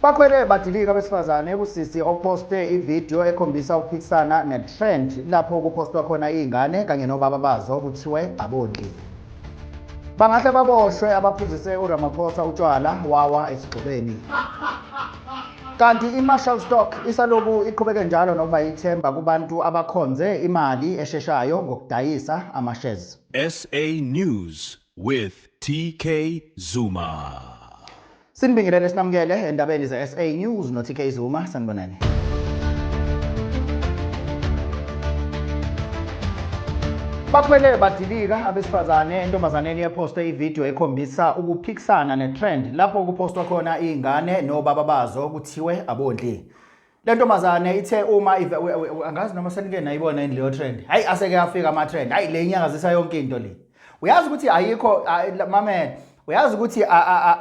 Bakhwele badilika abesifazane ubusisi okuposte ivideo ekhombisa ukuphikisana netrend lapho kupostwa khona izingane kanye nobaba bazo kuthiwe abondi. Bangahle baboshwe abaphuzise uRamaphosa utshwala wawa esigxobeni. Kanti iMarshall Stock isaloku iqhubeke njalo nokuba ithemba kubantu abakhonze imali esheshayo ngokudayisa ama-shares. SA News with TK Zuma. Sinibingelele sinamukele endabeni ze-SA News no-TK Zuma. Sanibonani. Bakhwele badilika abesifazane entombazaneni yeposte ivideo ekhombisa ukuphikisana netrend lapho kupostwa khona izingane nobaba bazo kuthiwe abondli. Le ntombazane ithe uma angazi noma senike nayibona yini leyo trend. Hayi aseke yafika ama-trend. Hayi le nyanga zisa yonke into le. Uyazi ukuthi ayikho mamela. Uyazi ukuthi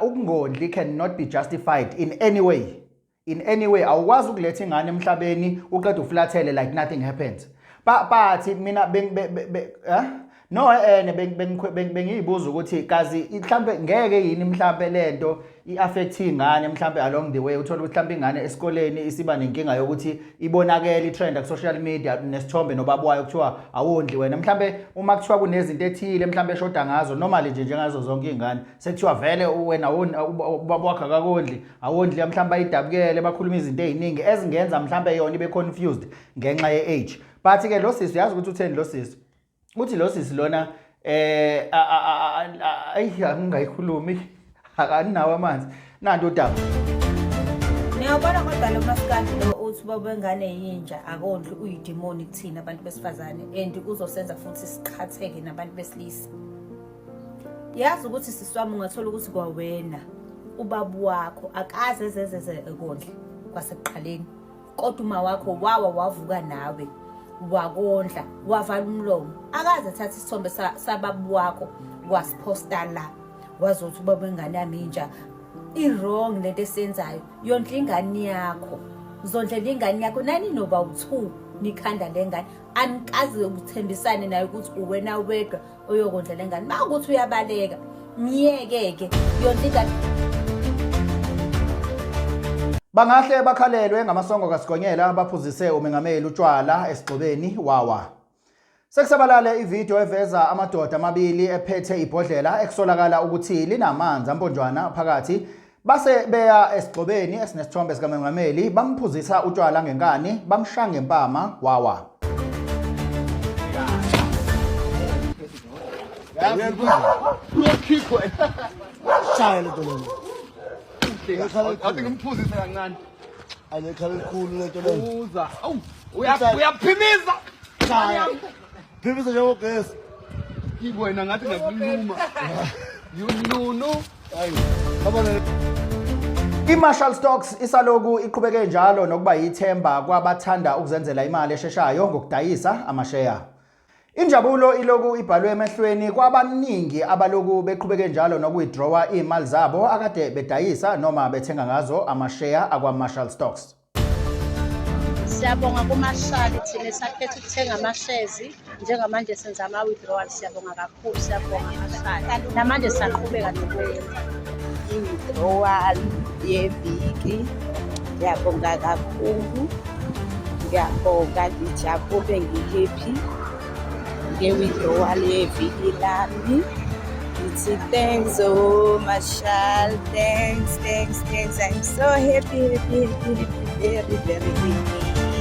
ukungondli cannot be justified in any way. In any way awukwazi ukuletha ingane emhlabeni uqeda uflathele like nothing happens. Bathi mina bengiyibuza ukuthi kazi mhlambe ngeke yini mhlambe lento iaffect ingane mhlambe along the way uthola ukuthi mhlambe ingane esikoleni isiba nenkinga yokuthi ibonakele itrend ku social media nesithombe nobabwayo kuthiwa awondli wena mhlambe uma kuthiwa kunezinto ethile mhlambe eshoda ngazo normally nje njengazo zonke izingane sekuthiwa vele wena ubabwakho akakondli awondli mhlambe ayidabukele bakhuluma izinto eziningi ezingenza mhlambe yona ibe confused ngenxa ye-age. Bathi ke lo sisi uyazi ukuthi utheni lo sisi uthi lo sisi lona angingayikhulumi akanawo amanzi nanto udaba. Ngiyabona kodwa lo maskandi lo uthi babengane yinja akondli uyidemoni kuthina abantu besifazane and uzosenza futhi siqhatheke nabantu besilisa. Yazi ukuthi siswami ungathola ukuthi kwawena ubabu wakho akaze zezeze ekondli kwasekuqaleni kodwa uma wakho wavuka nawe wakondla wavala umlomo akaze thatha isithombe sababu wakho wasiposta la wazothi ubaba ingane yami inja i-wrong lento esenzayo yondla ingane yakho zondlela ingane yakho nani noba u2 nikhanda lengane anikaze ukuthembisane nayo ukuthi uwena wedwa oyokondla lengane makuthi uyabaleka miyeke yondla ingane. Bangahle bakhalelwe ngamasongo kaSigonyela abaphuzise umengameli utshwala esigxobeni wawa. Sekusabalale ivideo eveza amadoda amabili ephethe ibhodlela ekusolakala ukuthi linamanzi amponjwana phakathi base beya esigxobeni esinesithombe sikamengameli bamphuzisa utshwala ngenkani bamshanga ngempama wawa. Athi ngimphuzise kancane. Ayekhala elikhulu lento le. Uza. Awu, uyaphimiza. Phimisa nje ngogesi. Yibona ngathi ngiyakuluma. Yununu. Hayi. Babona iMarshall Stocks isaloku iqhubeke njalo nokuba yithemba kwabathanda ukuzenzela imali esheshayo ngokudayisa ama-share. Injabulo iloku ibhalwe emehlweni kwabaningi abaloku beqhubeke njalo nokuwithdrawa imali zabo akade bedayisa noma bethenga ngazo ama-share akwa-Marshall Stocks. Siyabonga kuMarshall thina sakhetha ukuthenga ama-shares njengamanje senza ama-withdrawal siyabonga kakhulu siyabonga Marshall namanje siyaqhubeka nokwenza i-withdrawal yeviki ngiyabonga kakhulu ngiyabonga ngijabule ngihappy nge-withdrawal yeviki lami ngithi thanks Marshall thanks I'm so happy very happy.